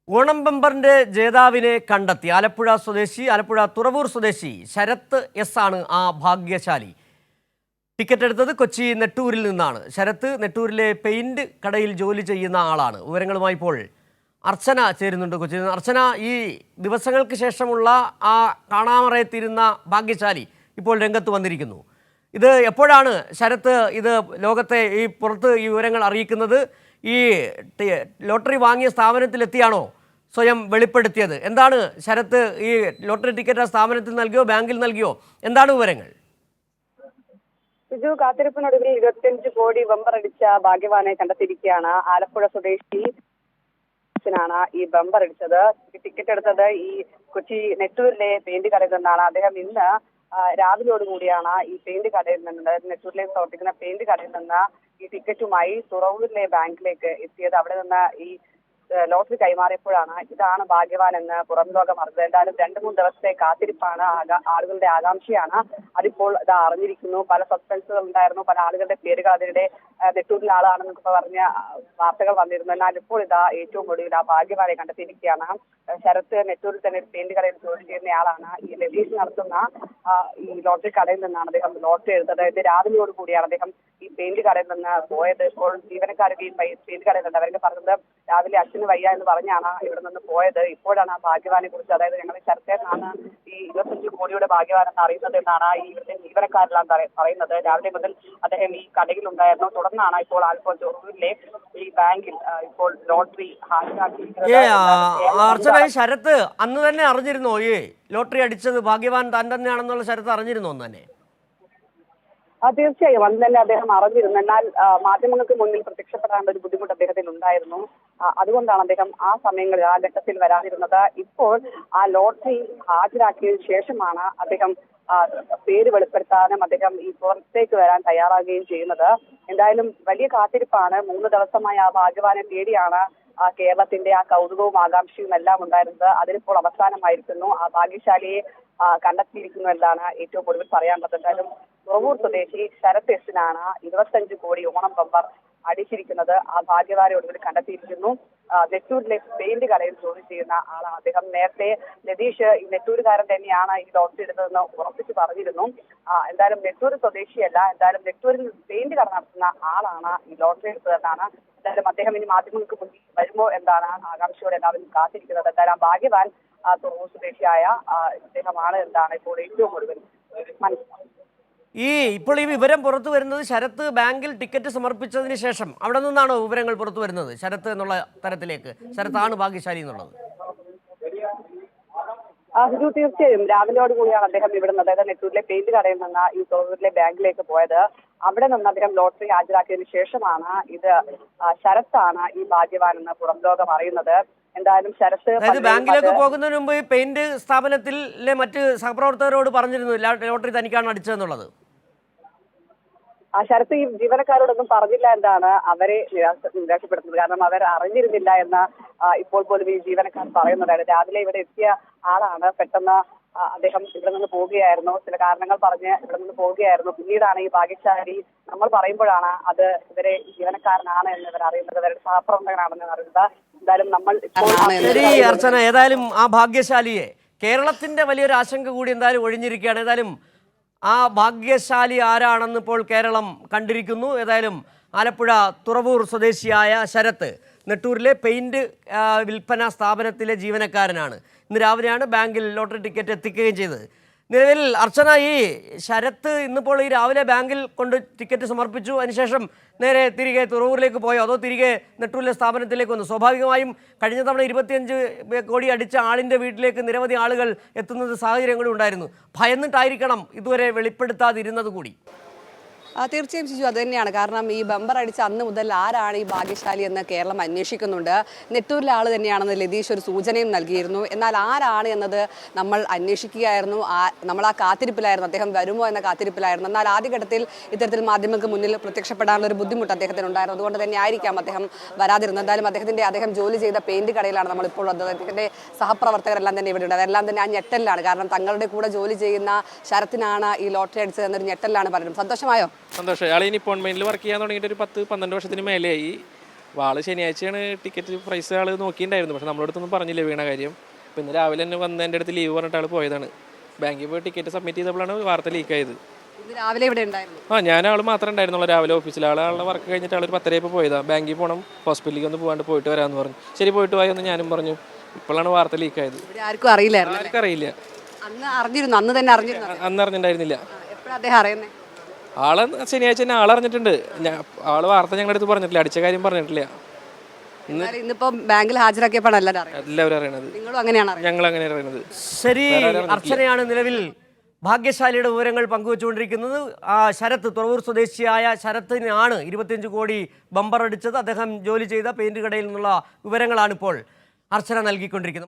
ഓണം ബമ്പറിന്റെ ജേതാവിനെ കണ്ടെത്തി. ആലപ്പുഴ തുറവൂർ സ്വദേശി ശരത്ത് എസ് ആണ് ആ ഭാഗ്യശാലി. ടിക്കറ്റ് എടുത്തത് കൊച്ചി നെട്ടൂരിൽ നിന്നാണ്. ശരത്ത് നെട്ടൂരിലെ പെയിന്റ് കടയിൽ ജോലി ചെയ്യുന്ന ആളാണ്. വിവരങ്ങളുമായി ഇപ്പോൾ അർച്ചന ചേരുന്നുണ്ട് കൊച്ചിയിൽ നിന്ന്. അർച്ചന, ഈ ദിവസങ്ങൾക്ക് ശേഷമുള്ള ആ കാണാമറയത്തിരുന്ന ഭാഗ്യശാലി ഇപ്പോൾ രംഗത്ത് വന്നിരിക്കുന്നു. ഇത് എപ്പോഴാണ് ശരത്ത് ഇത് ലോകത്തെ പുറത്ത് ഈ വിവരങ്ങൾ അറിയിക്കുന്നത്? ഈ ലോട്ടറി വാങ്ങിയ സ്ഥാപനത്തിലെത്തിയാണോ സ്വയം വെളിപ്പെടുത്തിയത്? എന്താണ് ശരത്ത് ഈ ലോട്ടറി ടിക്കറ്റ് സ്ഥാപനത്തിൽ നൽകിയോ ബാങ്കിൽ നൽകിയോ? എന്താണ് വിവരങ്ങൾ? ബിജു, കാത്തിരിപ്പിനൊടുവിൽ 25 കോടി ബമ്പറടിച്ച ഭാഗ്യവാനെ കണ്ടെത്തിയിരിക്കുകയാണ്. ആലപ്പുഴ സ്വദേശി ാണ് ഈ ബമ്പർ അടിച്ചത്. ടിക്കറ്റ് എടുത്തത് ഈ കൊച്ചി നെട്ടൂരിലെ പെയിന്റ് കടയിൽ നിന്നാണ്. അദ്ദേഹം ഇന്ന് രാവിലെയോടുകൂടിയാണ് ഈ പെയിന്റ് കടയിൽ നിന്ന്, നെട്ടൂരിലേക്ക് പ്രവർത്തിക്കുന്ന പെയിന്റ് കടയിൽ നിന്ന് ഈ ടിക്കറ്റുമായി തുറവൂരിലെ ബാങ്കിലേക്ക് എത്തിയത്. അവിടെ നിന്ന് ഈ ലോട്ടറി കൈമാറിയപ്പോഴാണ് ഇതാണ് ഭാഗ്യവാൻ എന്ന് പുറം ലോകം അറിഞ്ഞത്. എന്തായാലും 2-3 ദിവസത്തെ കാത്തിരിപ്പാണ്, ആളുകളുടെ ആകാംക്ഷയാണ്. അതിപ്പോൾ ഇത് അറിഞ്ഞിരിക്കുന്നു. പല സസ്പെൻസുകൾ ഉണ്ടായിരുന്നു, പല ആളുകളുടെ പേരുകൾ അതിനിടെ നെട്ടൂരിലെ ആളാണെന്നൊക്കെ പറഞ്ഞ വാർത്തകൾ വന്നിരുന്നു. എന്നാൽ ഇപ്പോൾ ഇതാ ഏറ്റവും ഒടുവിൽ ആ ഭാഗ്യവാനെ കണ്ടെത്തിയിരിക്കുകയാണ്. ശരത്ത് നെട്ടൂരിൽ തന്നെ പെയിന്റ് കടയിൽ ജോലി ചെയ്യുന്നയാളാണ്. ഈ ലതീഷ് നടത്തുന്ന ഈ ലോട്ടറി കടയിൽ നിന്നാണ് അദ്ദേഹം ലോട്ടറി എടുത്തത്. ഇത് രാവിലെയോട് കൂടിയാണ് അദ്ദേഹം ഈ പെയിന്റ് കടയിൽ നിന്ന് പോയത്. ഇപ്പോൾ ജീവനക്കാരൊക്കെ ഈ പെയിന്റ് കടയിൽ നിന്ന് അവരൊക്കെ പറഞ്ഞത് രാവിലെ അച്ഛന് വയ്യ എന്ന് പറഞ്ഞാണ് ഇവിടെ നിന്ന് പോയത്. ഇപ്പോഴാണ് ആ ഭാഗ്യവാനെ കുറിച്ച്, അതായത് ഞങ്ങൾ ശരത്തേനാണ് ഈ 25 കോടിയുടെ ഭാഗ്യവാനെന്ന് അറിയുന്നത് എന്നാണ് ഈ ഇവിടുത്തെ ജീവനക്കാരെല്ലാം പറയുന്നത്. രാവിലെ മുതൽ അദ്ദേഹം ഈ കടയിൽ ഉണ്ടായിരുന്നു. തുടർന്നാണ് ഇപ്പോൾ ആലപ്പുഴ ചോറൂരിലെ ഈ ബാങ്കിൽ ഇപ്പോൾ ലോട്ടറി ഹാജരാക്കിയിരിക്കുന്നത്. ശരത്ത് അന്ന് തന്നെ അറിഞ്ഞിരുന്നോ ഈ ലോട്ടറി അടിച്ചത് ഭാഗ്യവാൻ താൻ തന്നെയാണെന്നുള്ള ശരത്ത് അറിഞ്ഞിരുന്നോ അന്ന് തന്നെ? തീർച്ചയായും അന്ന് തന്നെ അദ്ദേഹം അറിഞ്ഞിരുന്നു. എന്നാൽ മാധ്യമങ്ങൾക്ക് മുന്നിൽ പ്രത്യക്ഷപ്പെടാനുള്ള ഒരു ബുദ്ധിമുട്ട് അദ്ദേഹത്തിന് ഉണ്ടായിരുന്നു. അതുകൊണ്ടാണ് അദ്ദേഹം ആ സമയങ്ങളിൽ ആ ഘട്ടത്തിൽ വരാതിരുന്നത്. ഇപ്പോൾ ആ ലോട്ടറി ഹാജരാക്കിയതിനു ശേഷമാണ് അദ്ദേഹം പേര് വെളിപ്പെടുത്താനും അദ്ദേഹം ഈ പുറത്തേക്ക് വരാൻ തയ്യാറാകുകയും ചെയ്യുന്നത്. എന്തായാലും വലിയ കാത്തിരിപ്പാണ്. 3 ദിവസമായി ആ ഭാഗ്യവാനെ തേടിയാണ് കേരളത്തിന്റെ ആ കൗതുകവും ആകാംക്ഷയും എല്ലാം ഉണ്ടായിരുന്നത്. അതിനിപ്പോൾ അവസാനമായിരിക്കുന്നു. ആ ഭാഗ്യശാലിയെ കണ്ടെത്തിയിരിക്കുന്നു എന്നാണ് ഏറ്റവും ഒടുവിൽ പറയാനുള്ളത്. എന്തായാലും തുറവൂർ സ്വദേശി ശരത് എസിനാണ് 25 കോടി ഓണം ബമ്പർ അടിച്ചിരിക്കുന്നത്. ആ ഭാഗ്യവാനെ ഒടുവിൽ കണ്ടെത്തിയിരിക്കുന്നു. നെട്ടൂരിലെ പെയിന്റ് കടയിൽ ജോലി ചെയ്യുന്ന ആളാണ് അദ്ദേഹം. നേരത്തെ ലതീഷ് ഈ നെട്ടൂരുകാരൻ തന്നെയാണ് ഈ ലോട്ടറി എടുത്തതെന്ന് ഉറപ്പിച്ച് പറഞ്ഞിരുന്നു. എന്തായാലും നെട്ടൂർ സ്വദേശിയല്ല, എന്തായാലും നെട്ടൂരിൽ പെയിന്റ് കട നടത്തുന്ന ആളാണ് ഈ ലോട്ടറി എടുത്തതെന്നാണ്. എന്തായാലും അദ്ദേഹം ഇനി മാധ്യമങ്ങൾക്ക് മുന്നിൽ വരുമോ എന്നാണ് ആകാംക്ഷയോടെ എല്ലാവരും കാത്തിരിക്കുന്നത്. എന്തായാലും ആ ഭാഗ്യവാൻ തുറവൂർ സ്വദേശിയായ ഇദ്ദേഹമാണ് എന്നാണ് ഇപ്പോൾ ഏറ്റവും ഒടുവിൽ മനസ്സിലാക്കുന്നത്. ഇപ്പോൾ ഈ വിവരം പുറത്തു വരുന്നത് ശരത്ത് ബാങ്കിൽ ടിക്കറ്റ് സമർപ്പിച്ചതിന് ശേഷം അവിടെ നിന്നാണോ വിവരങ്ങൾ പുറത്തു വരുന്നത്? ശരത്ത് എന്നുള്ള തരത്തിലേക്ക് ശരത്താണ് ഭാഗ്യശാലി എന്നുള്ളത്. തീർച്ചയായും രാവിലെയോട് കൂടിയാണ് അദ്ദേഹം ഇവിടുന്ന്, അതായത് നെട്ടൂരിലെ പെയിന്റ് കടയിൽ നിന്ന് ഈ തുറവൂരിലെ ബാങ്കിലേക്ക് പോയത്. അവിടെ നിന്ന് അദ്ദേഹം ലോട്ടറി ഹാജരാക്കിയതിനു ശേഷമാണ് ഇത് ശരത്താണ് ഈ ഭാഗ്യവാൻ എന്ന് പുറം ലോകം അറിയുന്നത്. എന്തായാലും ശരത്ത് ബാങ്കിലേക്ക് പോകുന്നതിന് മുമ്പ് ഈ പെയിന്റ് സ്ഥാപനത്തിലെ മറ്റ് സഹപ്രവർത്തകരോട് പറഞ്ഞിരുന്നു ലോട്ടറി തനിക്കാണ് അടിച്ചതെന്നുള്ളത്. ശരത്ത് ഈ ജീവനക്കാരോടൊന്നും പറഞ്ഞില്ല എന്നാണ് അവരെ നിരാശപ്പെടുത്തുന്നത്. കാരണം അവർ അറിഞ്ഞിരുന്നില്ല എന്ന് ഇപ്പോൾ പോലും ഈ ജീവനക്കാർ പറയുന്നതാണ്. രാവിലെ ഇവിടെ എത്തിയ ആളാണ്. പെട്ടെന്ന് അദ്ദേഹം ഇവിടെ നിന്ന് പോവുകയായിരുന്നു, ചില കാരണങ്ങൾ പറഞ്ഞ് ഇവിടെ നിന്ന് പോവുകയായിരുന്നു. പിന്നീടാണ് ഈ ഭാഗ്യശാലി, നമ്മൾ പറയുമ്പോഴാണ് അത് ഇവരെ ജീവനക്കാരനാണ് എന്ന് ഇവർ അറിയുന്നത്, ഇവരുടെ സഹപ്രവർത്തകനാണെന്ന് അറിയുന്നത്. എന്തായാലും നമ്മൾ അർച്ചന, ഏതായാലും ആ ഭാഗ്യശാലിയെ കേരളത്തിന്റെ വലിയൊരു ആശങ്ക കൂടി എന്തായാലും ഒഴിഞ്ഞിരിക്കുകയാണ്. ഏതായാലും ആ ഭാഗ്യശാലി ആരാണെന്ന് ഇപ്പോൾ കേരളം കണ്ടിരിക്കുന്നു. ഏതായാലും ആലപ്പുഴ തുറവൂർ സ്വദേശിയായ ശരത്ത് നെട്ടൂരിലെ പെയിന്റ് വിൽപ്പന സ്ഥാപനത്തിലെ ജീവനക്കാരനാണ്. ഇന്ന് രാവിലെയാണ് ബാങ്കിൽ ലോട്ടറി ടിക്കറ്റ് എത്തിക്കുകയും ചെയ്തത്. നിലവിൽ അർച്ചന, ഈ ശരത്ത് ഇന്നിപ്പോൾ ഈ രാവിലെ ബാങ്കിൽ കൊണ്ട് ടിക്കറ്റ് സമർപ്പിച്ചു, അതിനുശേഷം നേരെ തിരികെ തുറവൂരിലേക്ക് പോയോ അതോ തിരികെ നെട്ടൂരിലെ സ്ഥാപനത്തിലേക്ക് വന്നു? സ്വാഭാവികമായും കഴിഞ്ഞ തവണ 25 കോടി അടിച്ച ആളിൻ്റെ വീട്ടിലേക്ക് നിരവധി ആളുകൾ എത്തുന്നത് സാഹചര്യങ്ങളും ഉണ്ടായിരുന്നു. ഭയന്നിട്ടായിരിക്കണം ഇതുവരെ വെളിപ്പെടുത്താതിരുന്നത് കൂടി. തീർച്ചയായും ശിശു, അത് തന്നെയാണ്. കാരണം ഈ ബമ്പർ അടിച്ച അന്ന് മുതൽ ആരാണ് ഈ ഭാഗ്യശാലി എന്ന് കേരളം അന്വേഷിക്കുന്നുണ്ട്. നെട്ടൂരിലെ ആൾ തന്നെയാണെന്ന് ലതീഷ് ഒരു സൂചനയും നൽകിയിരുന്നു. എന്നാൽ ആരാണ് എന്നത് നമ്മൾ അന്വേഷിക്കുകയായിരുന്നു. നമ്മൾ ആ കാത്തിരിപ്പിലായിരുന്നു, അദ്ദേഹം വരുമോ എന്ന കാത്തിരിപ്പിലായിരുന്നു. എന്നാൽ ആദ്യഘട്ടത്തിൽ ഇത്തരത്തിൽ മാധ്യമങ്ങൾക്ക് മുന്നിൽ പ്രത്യക്ഷപ്പെടാനുള്ള ഒരു ബുദ്ധിമുട്ട് അദ്ദേഹത്തിന് ഉണ്ടായിരുന്നു. അതുകൊണ്ട് തന്നെ ആയിരിക്കാം അദ്ദേഹം വരാതിരുന്നത്. എന്തായാലും അദ്ദേഹം ജോലി ചെയ്ത പെയിന്റ് കടയിലാണ് നമ്മളിപ്പോൾ വന്നത്. അദ്ദേഹത്തിൻ്റെ സഹപ്രവർത്തകരെല്ലാം തന്നെ ഇവിടെയുണ്ട്. അതെല്ലാം തന്നെ ആ ഞെട്ടലിലാണ്. കാരണം തങ്ങളുടെ കൂടെ ജോലി ചെയ്യുന്ന ശരത്തിനാണ് ഈ ലോട്ടറി അടിച്ചത് എന്നൊരു ഞെട്ടലിലാണ് പറയുന്നത്. സന്തോഷമായോ? സന്തോഷം. അയാൾ ഇനി പോൺമെന്റിൽ വർക്ക് ചെയ്യാൻ തുടങ്ങിയിട്ട് ഒരു 10-12 വർഷത്തിന് മേലെയായി. അപ്പോൾ ആള് ശനിയാഴ്ചയാണ് ടിക്കറ്റ് പ്രൈസ് ആൾ നോക്കിയിട്ടുണ്ടായിരുന്നു. പക്ഷെ നമ്മളെ അടുത്തൊന്നും പറഞ്ഞില്ല വീണ കാര്യം. അപ്പോൾ ഇന്ന് രാവിലെ തന്നെ വന്ന് എൻ്റെ അടുത്ത് ലീവ് പറഞ്ഞിട്ട് ആൾ പോയതാണ്. ബാങ്കിൽ പോയി ടിക്കറ്റ് സബ്മിറ്റ് ചെയ്തപ്പോഴാണ് വാർത്ത ലീക്കായത്. ഇന്ന് രാവിലെ ഇവിടെ ഉണ്ടായിരുന്നു. ഞാൻ ആൾ മാത്രമേ ഉണ്ടായിരുന്നുള്ളൂ രാവിലെ ഓഫീസിൽ. ആളുടെ വർക്ക് കഴിഞ്ഞിട്ട് ആളൊരു 10:30 പോയതാണ്. ബാങ്കിൽ പോകണം, ഹോസ്പിറ്റലിലേക്ക് ഒന്ന് പോകാണ്ട് പോയിട്ട് വരാമെന്ന് പറഞ്ഞു. ശരി പോയിട്ട് പോയി എന്ന് ഞാനും പറഞ്ഞു. ഇപ്പോഴാണ് വാർത്ത ലീക്കായത്. ഇവിടെ ആർക്കും അറിയില്ലായിരുന്നു. ആർക്കും അറിയില്ല. അന്ന് അറിഞ്ഞിരുന്നു, അന്ന് തന്നെ അറിഞ്ഞിരുന്നു. അന്ന് അറിഞ്ഞിട്ടുണ്ടായിരുന്നില്ല. എപ്പോഴാണ് അദ്ദേഹം അറിയുന്നത്? ആള് ശനിയാഴ്ച തന്നെ ആളറിഞ്ഞിട്ടുണ്ട്. ആള് വാർത്ത ഞങ്ങളുടെ അടുത്ത് പറഞ്ഞിട്ടില്ല, അടിച്ച കാര്യം പറഞ്ഞിട്ടില്ല. ഇന്നിപ്പോ ബാങ്കിൽ ഹാജരാക്കിയപ്പോഴാണ് എല്ലാവരും അറിയുന്നത്. എല്ലാവരും അറിയണത്. നിങ്ങളും അങ്ങനെയാണ് അറിയുന്നത്. ഞങ്ങൾ അങ്ങനെ അറിയണത്. ശരി, അർച്ചനയാണ് നിലവിൽ ഭാഗ്യശാലിയുടെ വിവരങ്ങൾ പങ്കുവച്ചുകൊണ്ടിരിക്കുന്നത്. ആ ശരത്ത്, തുറവൂർ സ്വദേശിയായ ശരത്തിനാണ് 25 കോടി ബമ്പർ അടിച്ചത്. അദ്ദേഹം ജോലി ചെയ്ത പെയിന്റ് കടയിൽ നിന്നുള്ള വിവരങ്ങളാണ് ഇപ്പോൾ അർച്ചന നൽകിക്കൊണ്ടിരിക്കുന്നത്.